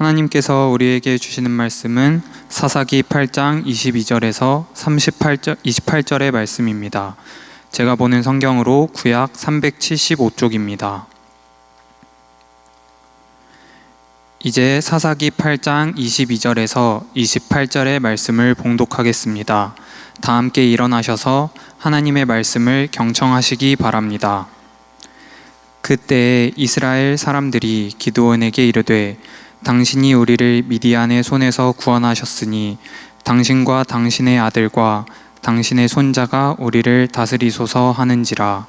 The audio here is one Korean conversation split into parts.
하나님께서 우리에게 주시는 말씀은 사사기 8장 22절에서 28절의 말씀입니다. 제가 보는 성경으로 구약 375쪽입니다. 이제 사사기 8장 22절에서 28절의 말씀을 봉독하겠습니다. 다 함께 일어나셔서 하나님의 말씀을 경청하시기 바랍니다. 그때에 이스라엘 사람들이 기드온에게 이르되 당신이 우리를 미디안의 손에서 구원하셨으니 당신과 당신의 아들과 당신의 손자가 우리를 다스리소서 하는지라.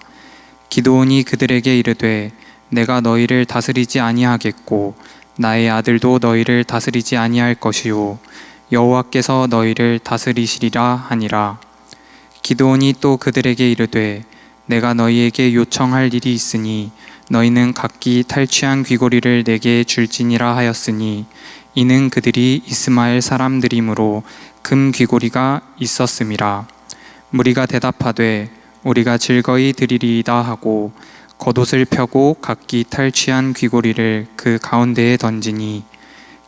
기드온이 그들에게 이르되 내가 너희를 다스리지 아니하겠고 나의 아들도 너희를 다스리지 아니할 것이요 여호와께서 너희를 다스리시리라 하니라. 기드온이 또 그들에게 이르되 내가 너희에게 요청할 일이 있으니 너희는 각기 탈취한 귀고리를 내게 줄지니라 하였으니 이는 그들이 이스마엘 사람들이므로 금 귀고리가 있었음이라. 무리가 대답하되 우리가 즐거이 드리리이다 하고 겉옷을 펴고 각기 탈취한 귀고리를 그 가운데에 던지니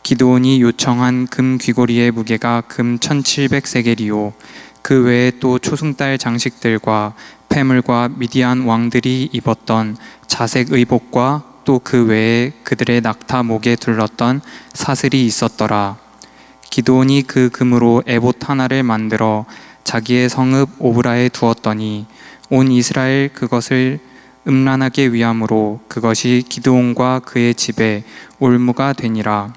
기드온이 요청한 금 귀고리의 무게가 금 1700세겔이요 그 외에 또 초승달 장식들과 폐물과 미디안 왕들이 입었던 자색 의복과 또 그 외에 그들의 낙타 목에 둘렀던 사슬이 있었더라. 기드온이 그 금으로 에봇 하나를 만들어 자기의 성읍 오브라에 두었더니 온 이스라엘 그것을 음란하게 위함으로 그것이 기드온과 그의 집에 올무가 되니라.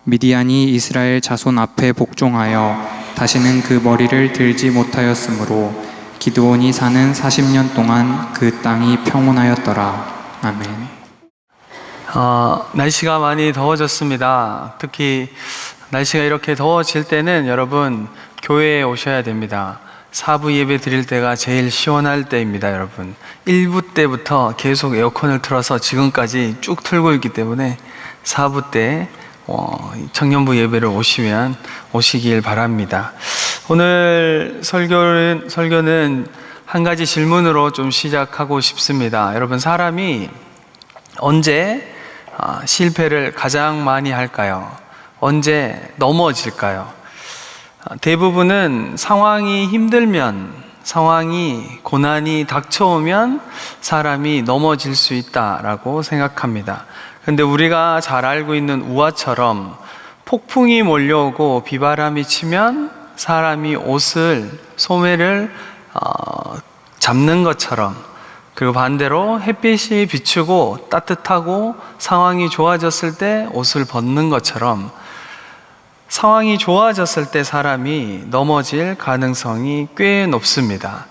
미디안이 이스라엘 자손 앞에 복종하여 다시는 그 머리를 들지 못하였으므로 기드온이 사는 40년 동안 그 땅이 평온하였더라. 아멘. 날씨가 많이 더워졌습니다. 특히 날씨가 이렇게 더워질 때는 여러분 교회에 오셔야 됩니다. 4부 예배 드릴 때가 제일 시원할 때입니다. 여러분 1부 때부터 계속 에어컨을 틀어서 지금까지 쭉 틀고 있기 때문에 4부 때 청년부 예배를 오시길 바랍니다. 오늘 설교는 한 가지 질문으로 좀 시작하고 싶습니다. 여러분 사람이 언제 실패를 가장 많이 할까요? 언제 넘어질까요? 대부분은 상황이 힘들면, 고난이 닥쳐오면 사람이 넘어질 수 있다라고 생각합니다. 그런데 우리가 잘 알고 있는 우화처럼 폭풍이 몰려오고 비바람이 치면 사람이 소매를 잡는 것처럼, 그리고 반대로 햇빛이 비추고 따뜻하고 상황이 좋아졌을 때 옷을 벗는 것처럼 상황이 좋아졌을 때 사람이 넘어질 가능성이 꽤 높습니다.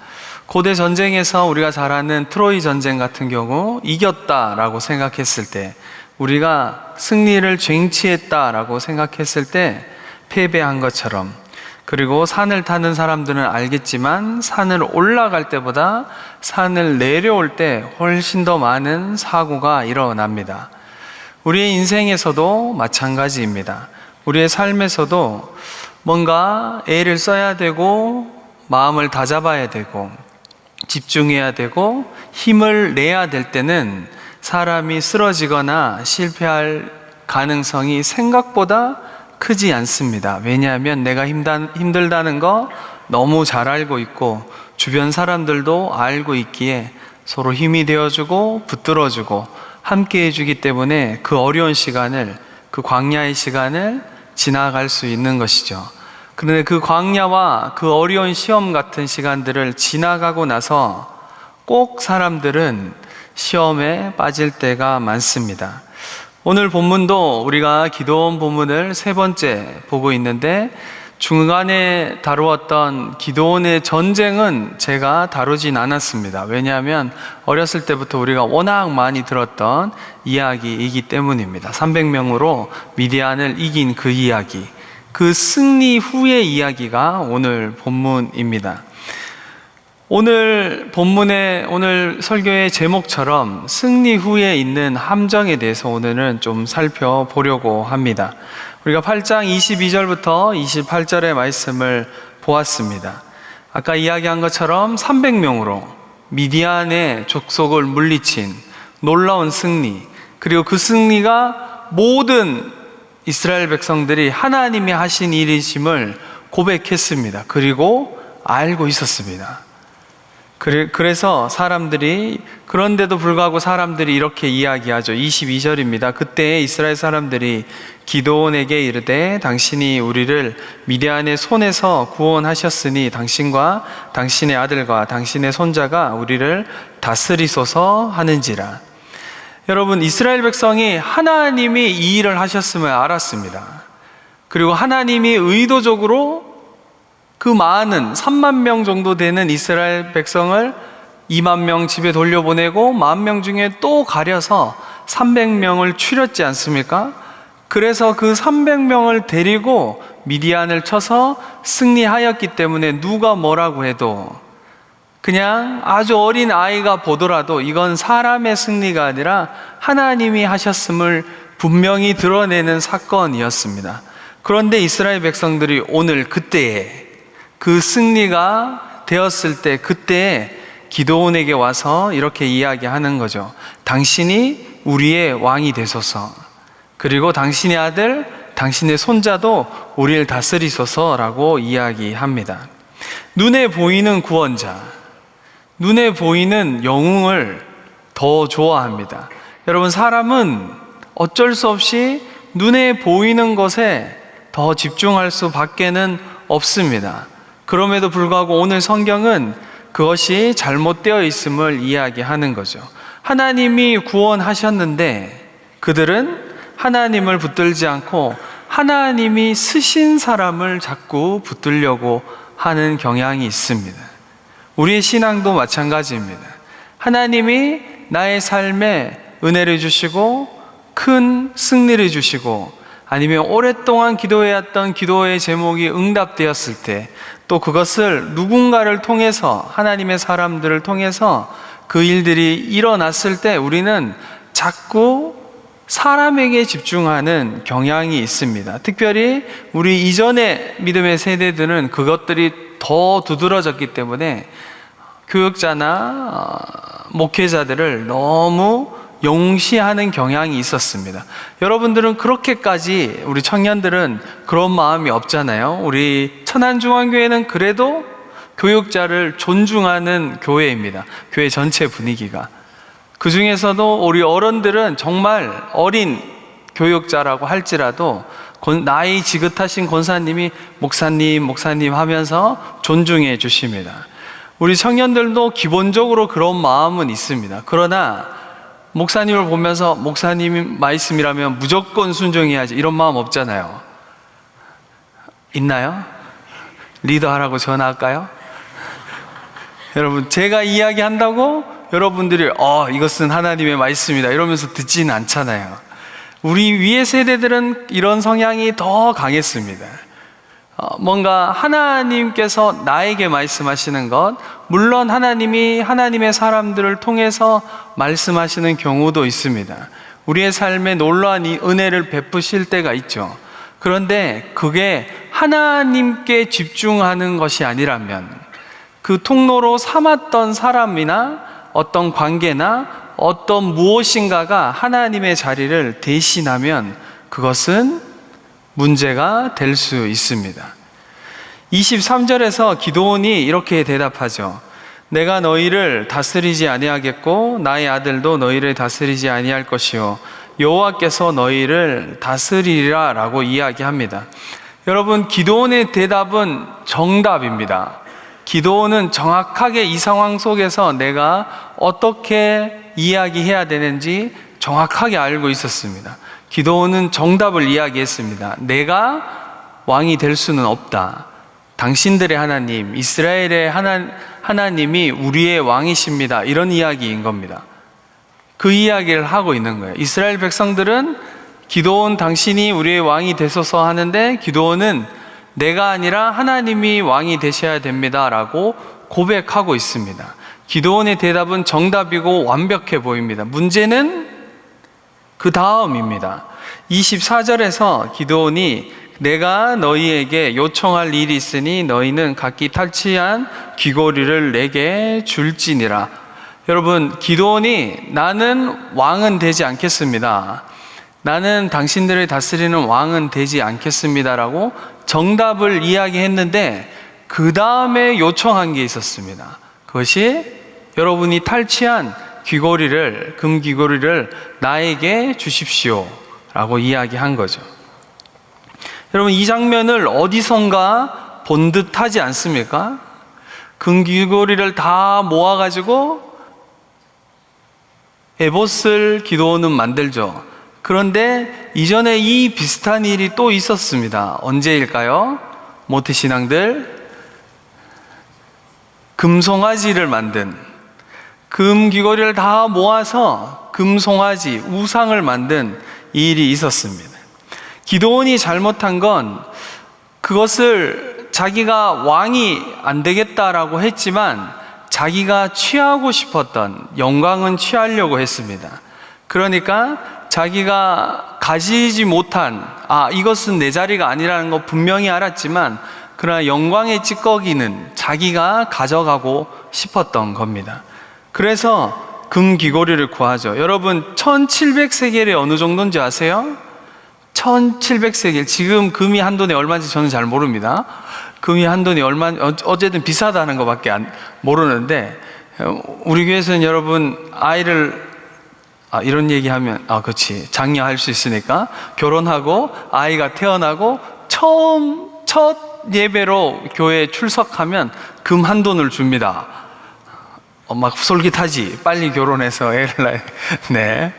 고대 전쟁에서 우리가 잘 아는 트로이 전쟁 같은 경우 이겼다라고 생각했을 때, 우리가 승리를 쟁취했다라고 생각했을 때 패배한 것처럼, 그리고 산을 타는 사람들은 알겠지만 산을 올라갈 때보다 산을 내려올 때 훨씬 더 많은 사고가 일어납니다. 우리의 인생에서도 마찬가지입니다. 우리의 삶에서도 뭔가 애를 써야 되고 마음을 다잡아야 되고 집중해야 되고 힘을 내야 될 때는 사람이 쓰러지거나 실패할 가능성이 생각보다 크지 않습니다. 왜냐하면 내가 힘들다는 거 너무 잘 알고 있고 주변 사람들도 알고 있기에 서로 힘이 되어주고 붙들어주고 함께 해주기 때문에 그 어려운 시간을, 그 광야의 시간을 지나갈 수 있는 것이죠. 그런데 그 광야와 그 어려운 시험 같은 시간들을 지나가고 나서 꼭 사람들은 시험에 빠질 때가 많습니다. 오늘 본문도 우리가 기드온 본문을 세 번째 보고 있는데, 중간에 다루었던 기드온의 전쟁은 제가 다루진 않았습니다. 왜냐하면 어렸을 때부터 우리가 워낙 많이 들었던 이야기이기 때문입니다. 300명으로 미디안을 이긴 그 이야기, 그 승리 후의 이야기가 오늘 본문입니다. 오늘 설교의 제목처럼 승리 후에 있는 함정에 대해서 오늘은 좀 살펴보려고 합니다. 우리가 8장 22절부터 28절의 말씀을 보았습니다. 아까 이야기한 것처럼 300명으로 미디안의 족속을 물리친 놀라운 승리, 그리고 그 승리가 모든 이스라엘 백성들이 하나님이 하신 일이심을 고백했습니다. 그리고 알고 있었습니다. 그래서 사람들이, 그런데도 불구하고 사람들이 이렇게 이야기하죠. 22절입니다. 그때 이스라엘 사람들이 기드온에게 이르되 당신이 우리를 미디안의 손에서 구원하셨으니 당신과 당신의 아들과 당신의 손자가 우리를 다스리소서 하는지라. 여러분, 이스라엘 백성이 하나님이 이 일을 하셨음을 알았습니다. 그리고 하나님이 의도적으로 그 많은 3만 명 정도 되는 이스라엘 백성을 2만 명 집에 돌려보내고 10,000명 중에 또 가려서 300명을 추렸지 않습니까? 그래서 그 300명을 데리고 미디안을 쳐서 승리하였기 때문에 누가 뭐라고 해도 그냥 아주 어린 아이가 보더라도 이건 사람의 승리가 아니라 하나님이 하셨음을 분명히 드러내는 사건이었습니다. 그런데 이스라엘 백성들이 오늘 그때에, 그 승리가 되었을 때 그때에 기드온에게 와서 이렇게 이야기하는 거죠. 당신이 우리의 왕이 되소서, 그리고 당신의 아들, 당신의 손자도 우리를 다스리소서라고 이야기합니다. 눈에 보이는 구원자, 눈에 보이는 영웅을 더 좋아합니다. 여러분, 사람은 어쩔 수 없이 눈에 보이는 것에 더 집중할 수밖에는 없습니다. 그럼에도 불구하고 오늘 성경은 그것이 잘못되어 있음을 이야기하는 거죠. 하나님이 구원하셨는데 그들은 하나님을 붙들지 않고 하나님이 쓰신 사람을 자꾸 붙들려고 하는 경향이 있습니다. 우리의 신앙도 마찬가지입니다. 하나님이 나의 삶에 은혜를 주시고 큰 승리를 주시고, 아니면 오랫동안 기도해왔던 기도의 제목이 응답되었을 때, 또 그것을 누군가를 통해서, 하나님의 사람들을 통해서 그 일들이 일어났을 때 우리는 자꾸 사람에게 집중하는 경향이 있습니다. 특별히 우리 이전의 믿음의 세대들은 그것들이 더 두드러졌기 때문에 교육자나 목회자들을 너무 영시하는 경향이 있었습니다. 여러분들은 그렇게까지, 우리 청년들은 그런 마음이 없잖아요. 우리 천안중앙교회는 그래도 교육자를 존중하는 교회입니다. 교회 전체 분위기가. 그 중에서도 우리 어른들은 정말 어린 교육자라고 할지라도 나이 지긋하신 권사님이 목사님 하면서 존중해 주십니다. 우리 청년들도 기본적으로 그런 마음은 있습니다. 그러나 목사님을 보면서 목사님 말씀이라면 무조건 순종해야지, 이런 마음 없잖아요. 있나요? 리더하라고 전화할까요? 여러분, 제가 이야기한다고 여러분들이 이것은 하나님의 말씀이다 이러면서 듣지는 않잖아요. 우리 위의 세대들은 이런 성향이 더 강했습니다. 뭔가 하나님께서 나에게 말씀하시는 것, 물론 하나님이 하나님의 사람들을 통해서 말씀하시는 경우도 있습니다. 우리의 삶에 놀라운 이 은혜를 베푸실 때가 있죠. 그런데 그게 하나님께 집중하는 것이 아니라면, 그 통로로 삼았던 사람이나 어떤 관계나 어떤 무엇인가가 하나님의 자리를 대신하면 그것은 문제가 될 수 있습니다. 23절에서 기드온이 이렇게 대답하죠. 내가 너희를 다스리지 아니하겠고 나의 아들도 너희를 다스리지 아니할 것이요 여호와께서 너희를 다스리리라 라고 이야기합니다. 여러분, 기드온의 대답은 정답입니다. 기드온은 정확하게 이 상황 속에서 내가 어떻게 이야기해야 되는지 정확하게 알고 있었습니다. 기드온은 정답을 이야기했습니다. 내가 왕이 될 수는 없다. 당신들의 하나님, 이스라엘의 하나님이 우리의 왕이십니다. 이런 이야기인 겁니다. 그 이야기를 하고 있는 거예요. 이스라엘 백성들은 기드온 당신이 우리의 왕이 되소서 하는데, 기드온은 내가 아니라 하나님이 왕이 되셔야 됩니다 라고 고백하고 있습니다. 기드온의 대답은 정답이고 완벽해 보입니다. 문제는 그 다음입니다. 24절에서 기드온이 내가 너희에게 요청할 일이 있으니 너희는 각기 탈취한 귀고리를 내게 줄지니라. 여러분, 기드온이 나는 왕은 되지 않겠습니다, 나는 당신들을 다스리는 왕은 되지 않겠습니다라고 정답을 이야기했는데 그 다음에 요청한 게 있었습니다. 그것이 여러분이 탈취한 귀고리를, 금 귀고리를 나에게 주십시오 라고 이야기한 거죠. 여러분, 이 장면을 어디선가 본 듯하지 않습니까? 금 귀고리를 다 모아가지고 에봇을 기드온은 만들죠. 그런데 이전에 이 비슷한 일이 또 있었습니다. 언제일까요? 모태 신앙들, 금송아지를 만든, 금 귀고리를 다 모아서 금송아지, 우상을 만든 일이 있었습니다. 기드온이 잘못한 건 그것을 자기가 왕이 안 되겠다라고 했지만 자기가 취하고 싶었던 영광은 취하려고 했습니다. 그러니까 자기가 가지지 못한, 이것은 내 자리가 아니라는 거 분명히 알았지만 그러나 영광의 찌꺼기는 자기가 가져가고 싶었던 겁니다. 그래서 금 귀고리를 구하죠. 여러분, 1700세겔이 어느 정도인지 아세요? 1700세겔. 지금 금이 한 돈에 얼마인지 저는 잘 모릅니다. 금이 한 돈이 어쨌든 비싸다는 것밖에 모르는데, 우리 교회에서는 여러분 아이를 이런 얘기하면 그렇지, 장려할 수 있으니까 결혼하고 아이가 태어나고 첫 예배로 교회에 출석하면 금 한 돈을 줍니다. 막 솔깃하지. 빨리 결혼해서 애를 낳아야. 네.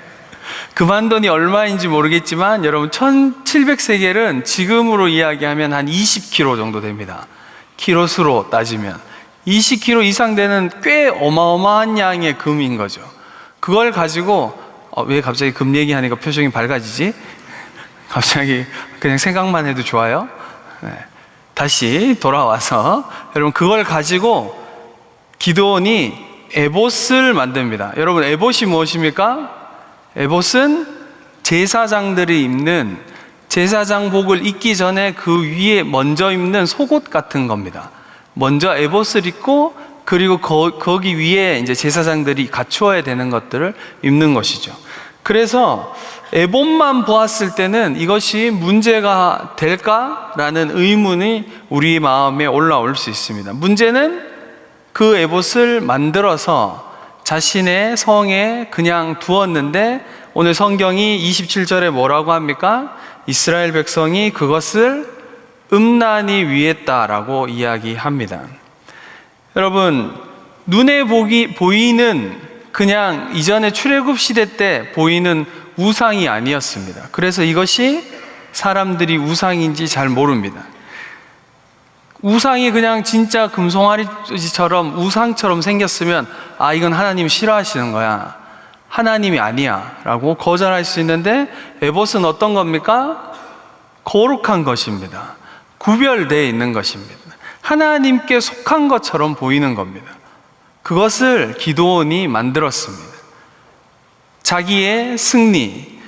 금 한 돈이 얼마인지 모르겠지만 여러분, 1700세겔은 지금으로 이야기하면 한 20kg 정도 됩니다. 키로수로 따지면 20kg 이상 되는 꽤 어마어마한 양의 금인 거죠. 그걸 가지고 왜 갑자기 금 얘기하니까 표정이 밝아지지? 갑자기 그냥 생각만 해도 좋아요. 네. 다시 돌아와서 여러분, 그걸 가지고 기드온이 에봇을 만듭니다. 여러분, 에봇이 무엇입니까? 에봇은 제사장들이 입는, 제사장복을 입기 전에 그 위에 먼저 입는 속옷 같은 겁니다. 먼저 에봇을 입고 그리고 거기 위에 이제 제사장들이 갖추어야 되는 것들을 입는 것이죠. 그래서 에봇만 보았을 때는 이것이 문제가 될까라는 의문이 우리 마음에 올라올 수 있습니다. 문제는 그 에봇을 만들어서 자신의 성에 그냥 두었는데, 오늘 성경이 27절에 뭐라고 합니까? 이스라엘 백성이 그것을 음란히 위했다라고 이야기합니다. 여러분, 눈에 보이는, 그냥 이전에 출애굽 시대 때 보이는 우상이 아니었습니다. 그래서 이것이 사람들이 우상인지 잘 모릅니다. 우상이 그냥 진짜 금송아지처럼 우상처럼 생겼으면 이건 하나님 싫어하시는 거야, 하나님이 아니야 라고 거절할 수 있는데, 에봇은 어떤 겁니까? 거룩한 것입니다. 구별되어 있는 것입니다. 하나님께 속한 것처럼 보이는 겁니다. 그것을 기드온이 만들었습니다. 자기의 승리,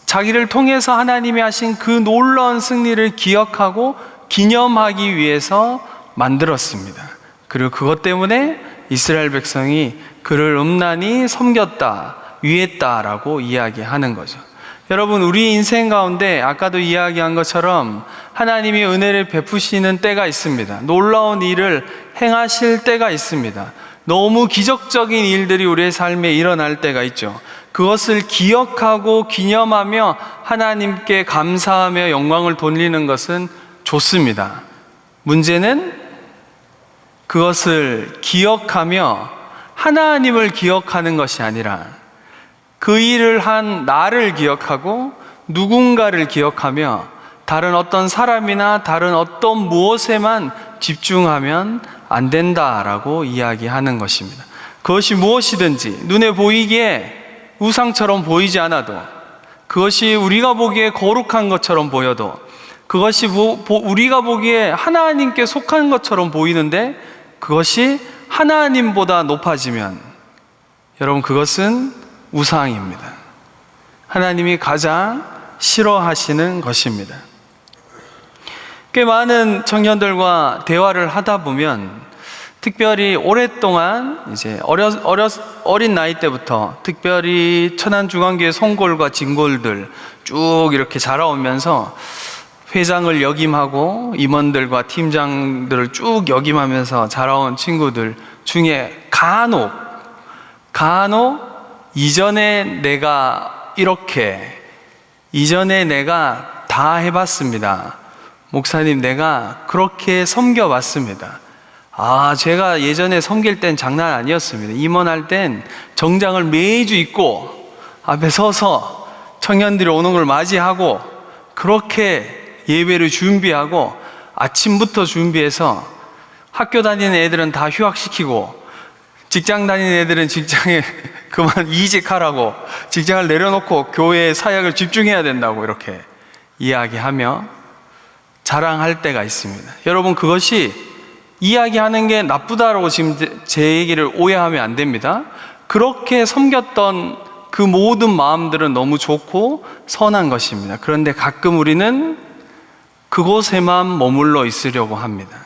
자기를 통해서 하나님이 하신 그 놀라운 승리를 기억하고 기념하기 위해서 만들었습니다. 그리고 그것 때문에 이스라엘 백성이 그를 음란히 섬겼다, 위했다라고 이야기하는 거죠. 여러분, 우리 인생 가운데 아까도 이야기한 것처럼 하나님이 은혜를 베푸시는 때가 있습니다. 놀라운 일을 행하실 때가 있습니다. 너무 기적적인 일들이 우리의 삶에 일어날 때가 있죠. 그것을 기억하고 기념하며 하나님께 감사하며 영광을 돌리는 것은 좋습니다. 문제는 그것을 기억하며 하나님을 기억하는 것이 아니라 그 일을 한 나를 기억하고 누군가를 기억하며 다른 어떤 사람이나 다른 어떤 무엇에만 집중하면 안 된다라고 이야기하는 것입니다. 그것이 무엇이든지 눈에 보이기에 우상처럼 보이지 않아도, 그것이 우리가 보기에 거룩한 것처럼 보여도, 그것이 우리가 보기에 하나님께 속한 것처럼 보이는데 그것이 하나님보다 높아지면 여러분, 그것은 우상입니다. 하나님이 가장 싫어하시는 것입니다. 꽤 많은 청년들과 대화를 하다 보면 특별히 오랫동안 이제 어린 나이 때부터 특별히 천안중앙교회 송골과 진골들 쭉 이렇게 자라오면서 회장을 역임하고 임원들과 팀장들을 쭉 역임하면서 자라온 친구들 중에 간혹 이전에 내가 다 해봤습니다. 목사님, 내가 그렇게 섬겨봤습니다. 제가 예전에 섬길 땐 장난 아니었습니다. 임원할 땐 정장을 매주 입고 앞에 서서 청년들이 오는 걸 맞이하고 그렇게 예배를 준비하고 아침부터 준비해서 학교 다니는 애들은 다 휴학시키고 직장 다니는 애들은 직장에 그만 이직하라고 직장을 내려놓고 교회의 사역을 집중해야 된다고 이렇게 이야기하며 자랑할 때가 있습니다. 여러분, 그것이 이야기하는 게 나쁘다라고 지금 제 얘기를 오해하면 안 됩니다. 그렇게 섬겼던 그 모든 마음들은 너무 좋고 선한 것입니다. 그런데 가끔 우리는 그곳에만 머물러 있으려고 합니다.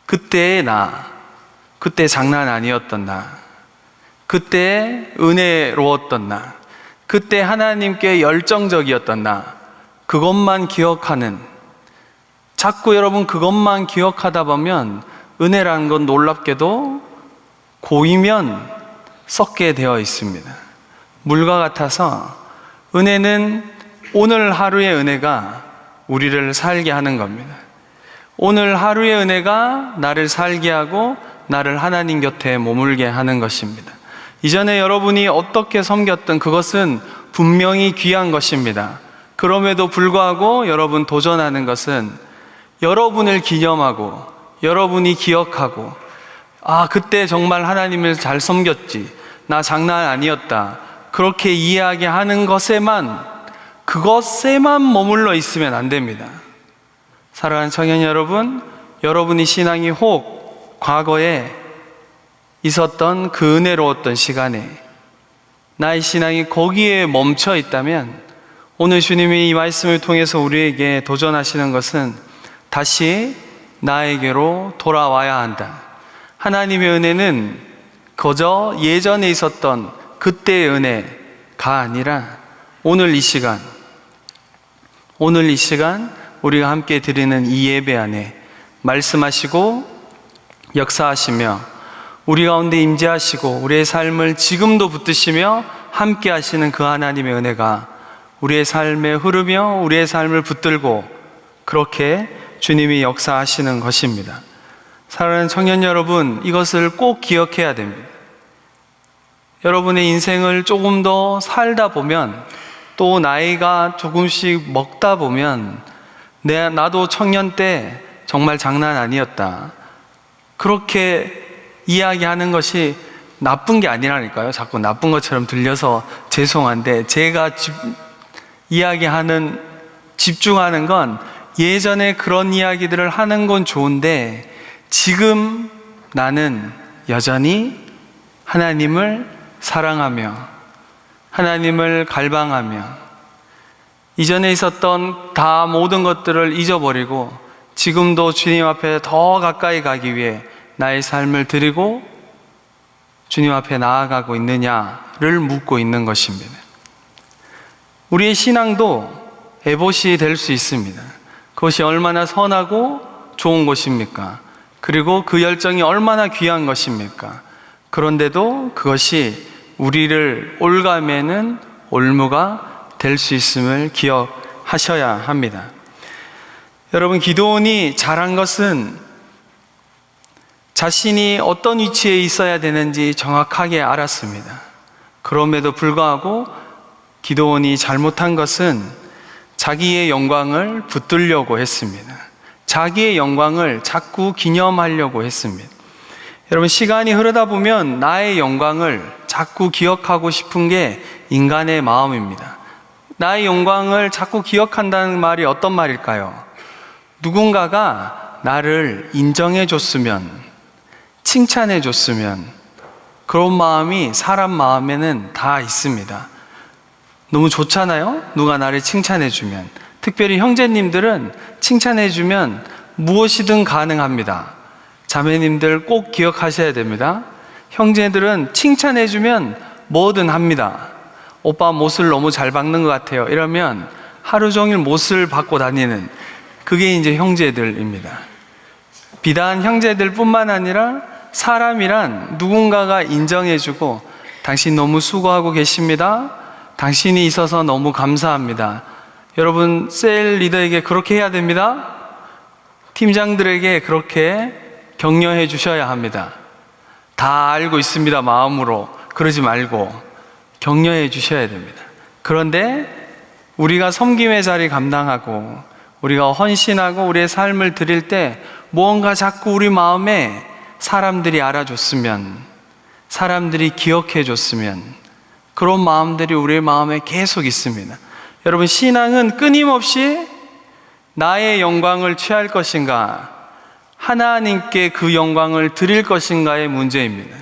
그때의 나, 그때 장난 아니었던 나, 그때 은혜로웠던 나, 그때 하나님께 열정적이었던 나, 그것만 기억하는, 자꾸 여러분 그것만 기억하다 보면 은혜라는 건 놀랍게도 고이면 썩게 되어 있습니다. 물과 같아서 은혜는 오늘 하루의 은혜가 우리를 살게 하는 겁니다. 오늘 하루의 은혜가 나를 살게 하고 나를 하나님 곁에 머물게 하는 것입니다. 이전에 여러분이 어떻게 섬겼든 그것은 분명히 귀한 것입니다. 그럼에도 불구하고 여러분 도전하는 것은 여러분을 기념하고 여러분이 기억하고 그때 정말 하나님을 잘 섬겼지, 나 장난 아니었다, 그렇게 이야기하는 그것에만 머물러 있으면 안 됩니다. 사랑하는 청년 여러분, 여러분이 신앙이 혹 과거에 있었던 그 은혜로웠던 시간에 나의 신앙이 거기에 멈춰 있다면 오늘 주님이 이 말씀을 통해서 우리에게 도전하시는 것은 다시 나에게로 돌아와야 한다. 하나님의 은혜는 그저 예전에 있었던 그때의 은혜가 아니라 오늘 이 시간 우리가 함께 드리는 이 예배 안에 말씀하시고 역사하시며 우리 가운데 임재하시고 우리의 삶을 지금도 붙드시며 함께 하시는 그 하나님의 은혜가 우리의 삶에 흐르며 우리의 삶을 붙들고 그렇게 주님이 역사하시는 것입니다. 사랑하는 청년 여러분, 이것을 꼭 기억해야 됩니다. 여러분의 인생을 조금 더 살다 보면, 또 나이가 조금씩 먹다 보면 나도 청년 때 정말 장난 아니었다, 그렇게 이야기하는 것이 나쁜 게 아니라니까요. 자꾸 나쁜 것처럼 들려서 죄송한데, 제가 집중하는 건 예전에 그런 이야기들을 하는 건 좋은데 지금 나는 여전히 하나님을 사랑하며 하나님을 갈망하며 이전에 있었던 다 모든 것들을 잊어버리고 지금도 주님 앞에 더 가까이 가기 위해 나의 삶을 드리고 주님 앞에 나아가고 있느냐를 묻고 있는 것입니다. 우리의 신앙도 에봇이 될 수 있습니다. 그것이 얼마나 선하고 좋은 것입니까? 그리고 그 열정이 얼마나 귀한 것입니까? 그런데도 그것이 우리를 올가매는 올무가 될 수 있음을 기억하셔야 합니다. 여러분, 기드온이 잘한 것은 자신이 어떤 위치에 있어야 되는지 정확하게 알았습니다. 그럼에도 불구하고 기드온이 잘못한 것은 자기의 영광을 붙들려고 했습니다. 자기의 영광을 자꾸 기념하려고 했습니다. 여러분, 시간이 흐르다 보면 나의 영광을 자꾸 기억하고 싶은 게 인간의 마음입니다. 나의 영광을 자꾸 기억한다는 말이 어떤 말일까요? 누군가가 나를 인정해 줬으면, 칭찬해 줬으면, 그런 마음이 사람 마음에는 다 있습니다. 너무 좋잖아요? 누가 나를 칭찬해 주면. 특별히 형제님들은 칭찬해 주면 무엇이든 가능합니다. 자매님들 꼭 기억하셔야 됩니다. 형제들은 칭찬해주면 뭐든 합니다. 오빠 못을 너무 잘 박는 것 같아요. 이러면 하루 종일 못을 받고 다니는, 그게 이제 형제들입니다. 비단 형제들 뿐만 아니라 사람이란 누군가가 인정해주고, 당신 너무 수고하고 계십니다. 당신이 있어서 너무 감사합니다. 여러분, 셀 리더에게 그렇게 해야 됩니다. 팀장들에게 그렇게 격려해 주셔야 합니다. 다 알고 있습니다, 마음으로. 그러지 말고 격려해 주셔야 됩니다. 그런데 우리가 섬김의 자리 감당하고 우리가 헌신하고 우리의 삶을 드릴 때 무언가 자꾸 우리 마음에 사람들이 알아줬으면, 사람들이 기억해 줬으면, 그런 마음들이 우리의 마음에 계속 있습니다. 여러분, 신앙은 끊임없이 나의 영광을 취할 것인가, 하나님께 그 영광을 드릴 것인가의 문제입니다.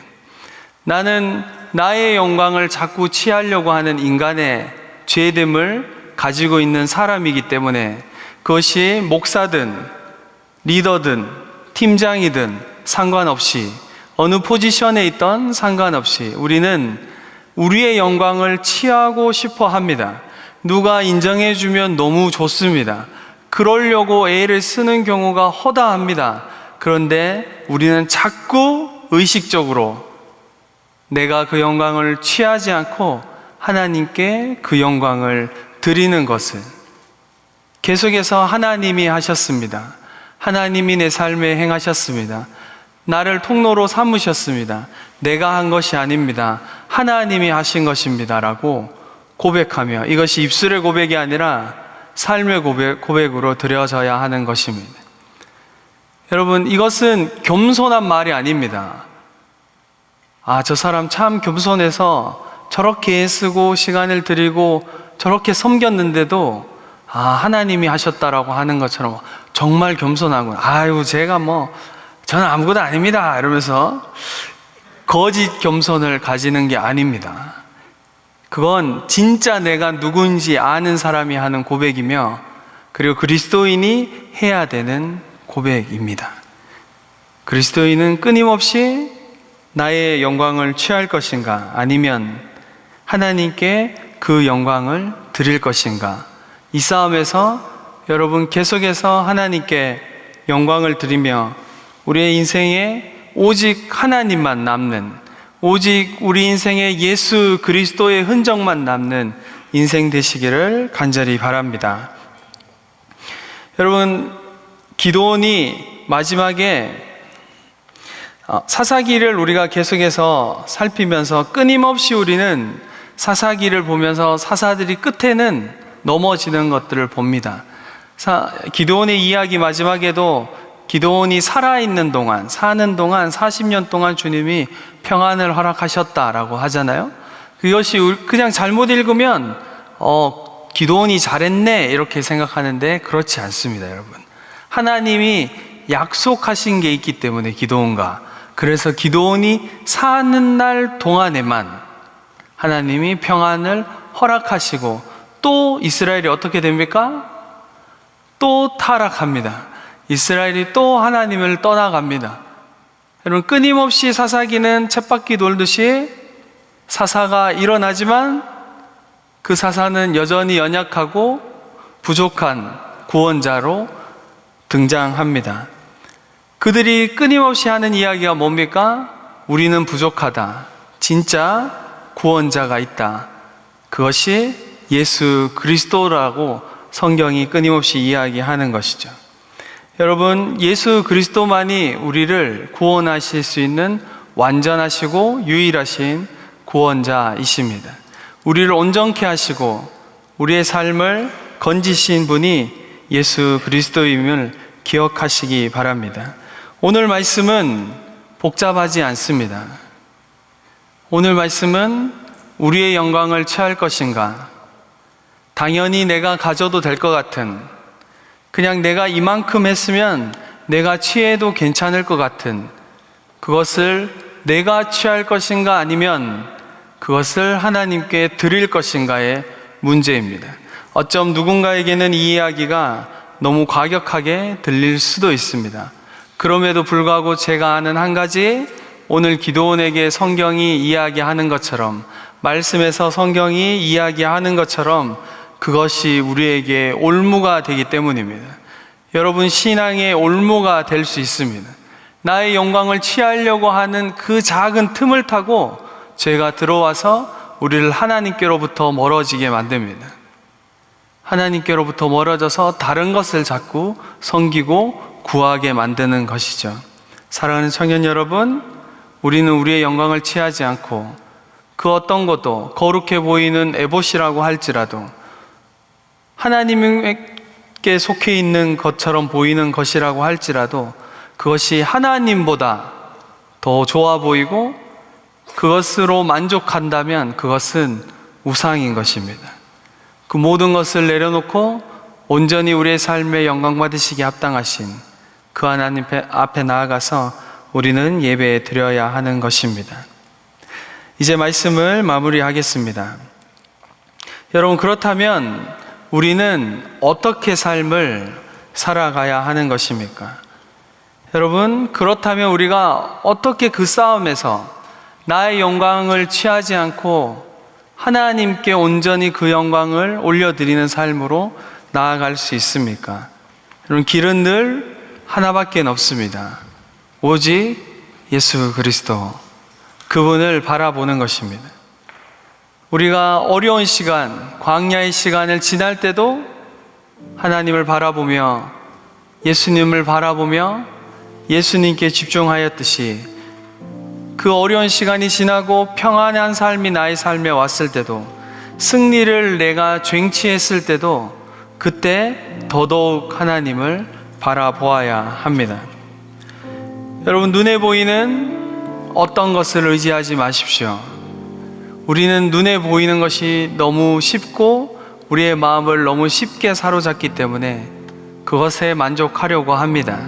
나는 나의 영광을 자꾸 취하려고 하는 인간의 죄됨을 가지고 있는 사람이기 때문에, 그것이 목사든 리더든 팀장이든 상관없이, 어느 포지션에 있던 상관없이 우리는 우리의 영광을 취하고 싶어 합니다. 누가 인정해주면 너무 좋습니다. 그러려고 애를 쓰는 경우가 허다합니다. 그런데 우리는 자꾸 의식적으로 내가 그 영광을 취하지 않고 하나님께 그 영광을 드리는 것을, 계속해서 하나님이 하셨습니다. 하나님이 내 삶에 행하셨습니다. 나를 통로로 삼으셨습니다. 내가 한 것이 아닙니다. 하나님이 하신 것입니다 라고 고백하며, 이것이 입술의 고백이 아니라 삶의 고백으로 드려져야 하는 것입니다. 여러분, 이것은 겸손한 말이 아닙니다. 아, 저 사람 참 겸손해서 저렇게 애쓰고 시간을 들이고 저렇게 섬겼는데도 하나님이 하셨다라고 하는 것처럼 정말 겸손하고, 아유 제가 저는 아무것도 아닙니다 이러면서 거짓 겸손을 가지는 게 아닙니다. 그건 진짜 내가 누군지 아는 사람이 하는 고백이며, 그리고 그리스도인이 해야 되는 고백입니다. 그리스도인은 끊임없이 나의 영광을 취할 것인가, 아니면 하나님께 그 영광을 드릴 것인가, 이 싸움에서 여러분 계속해서 하나님께 영광을 드리며 우리의 인생에 오직 하나님만 남는, 오직 우리 인생에 예수 그리스도의 흔적만 남는 인생 되시기를 간절히 바랍니다. 여러분, 기도원이 마지막에 사사기를 우리가 계속해서 살피면서 끊임없이 우리는 사사기를 보면서 사사들이 끝에는 넘어지는 것들을 봅니다. 기도원의 이야기 마지막에도 기도원이 살아있는 동안, 사는 동안 40년 동안 주님이 평안을 허락하셨다라고 하잖아요. 그것이 그냥 잘못 읽으면 기도원이 잘했네 이렇게 생각하는데, 그렇지 않습니다. 여러분, 하나님이 약속하신 게 있기 때문에 기도원과, 그래서 기도원이 사는 날 동안에만 하나님이 평안을 허락하시고, 또 이스라엘이 어떻게 됩니까? 또 타락합니다. 이스라엘이 또 하나님을 떠나갑니다. 여러분, 끊임없이 사사기는 쳇바퀴 돌듯이 사사가 일어나지만 그 사사는 여전히 연약하고 부족한 구원자로 등장합니다. 그들이 끊임없이 하는 이야기가 뭡니까? 우리는 부족하다. 진짜 구원자가 있다. 그것이 예수 그리스도라고 성경이 끊임없이 이야기하는 것이죠. 여러분, 예수 그리스도만이 우리를 구원하실 수 있는 완전하시고 유일하신 구원자이십니다. 우리를 온전케 하시고 우리의 삶을 건지신 분이 예수 그리스도임을 기억하시기 바랍니다. 오늘 말씀은 복잡하지 않습니다. 오늘 말씀은 우리의 영광을 취할 것인가, 당연히 내가 가져도 될 것 같은, 그냥 내가 이만큼 했으면 내가 취해도 괜찮을 것 같은 그것을 내가 취할 것인가, 아니면 그것을 하나님께 드릴 것인가의 문제입니다. 어쩜 누군가에게는 이 이야기가 너무 과격하게 들릴 수도 있습니다. 그럼에도 불구하고 제가 아는 한 가지, 오늘 기도원에게 성경이 이야기하는 것처럼, 말씀에서 성경이 이야기하는 것처럼 그것이 우리에게 올무가 되기 때문입니다. 여러분, 신앙의 올무가 될 수 있습니다. 나의 영광을 취하려고 하는 그 작은 틈을 타고 죄가 들어와서 우리를 하나님께로부터 멀어지게 만듭니다. 하나님께로부터 멀어져서 다른 것을 자꾸 섬기고 구하게 만드는 것이죠. 사랑하는 청년 여러분, 우리는 우리의 영광을 취하지 않고 그 어떤 것도 거룩해 보이는 에봇이라고 할지라도, 하나님께 속해 있는 것처럼 보이는 것이라고 할지라도 그것이 하나님보다 더 좋아 보이고 그것으로 만족한다면 그것은 우상인 것입니다. 그 모든 것을 내려놓고 온전히 우리의 삶에 영광 받으시기 합당하신 그 하나님 앞에 나아가서 우리는 예배 드려야 하는 것입니다. 이제 말씀을 마무리하겠습니다. 여러분, 그렇다면 우리는 어떻게 삶을 살아가야 하는 것입니까? 여러분, 그렇다면 우리가 어떻게 그 싸움에서 나의 영광을 취하지 않고 하나님께 온전히 그 영광을 올려드리는 삶으로 나아갈 수 있습니까? 여러분, 길은 늘 하나밖에 없습니다. 오직 예수 그리스도, 그분을 바라보는 것입니다. 우리가 어려운 시간, 광야의 시간을 지날 때도 하나님을 바라보며 예수님을 바라보며 예수님께 집중하였듯이, 그 어려운 시간이 지나고 평안한 삶이 나의 삶에 왔을 때도, 승리를 내가 쟁취했을 때도 그때 더더욱 하나님을 바라보아야 합니다. 여러분, 눈에 보이는 어떤 것을 의지하지 마십시오. 우리는 눈에 보이는 것이 너무 쉽고 우리의 마음을 너무 쉽게 사로잡기 때문에 그것에 만족하려고 합니다.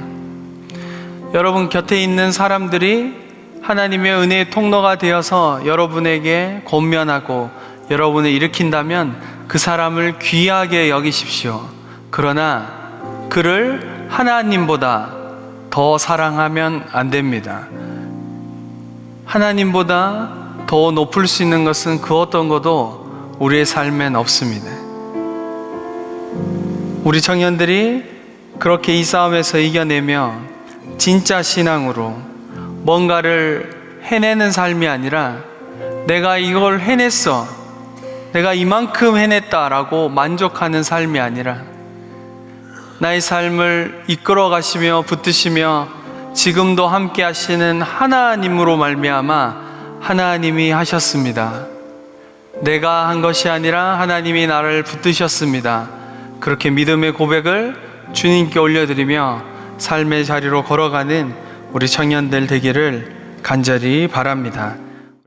여러분 곁에 있는 사람들이 하나님의 은혜의 통로가 되어서 여러분에게 권면하고 여러분을 일으킨다면 그 사람을 귀하게 여기십시오. 그러나 그를 하나님보다 더 사랑하면 안 됩니다. 하나님보다 더 높을 수 있는 것은 그 어떤 것도 우리의 삶엔 없습니다. 우리 청년들이 그렇게 이 싸움에서 이겨내며 진짜 신앙으로 뭔가를 해내는 삶이 아니라, 내가 이걸 해냈어, 내가 이만큼 해냈다라고 만족하는 삶이 아니라, 나의 삶을 이끌어 가시며 붙드시며 지금도 함께 하시는 하나님으로 말미암아 하나님이 하셨습니다. 내가 한 것이 아니라 하나님이 나를 붙드셨습니다. 그렇게 믿음의 고백을 주님께 올려드리며 삶의 자리로 걸어가는 우리 청년들 되기를 간절히 바랍니다.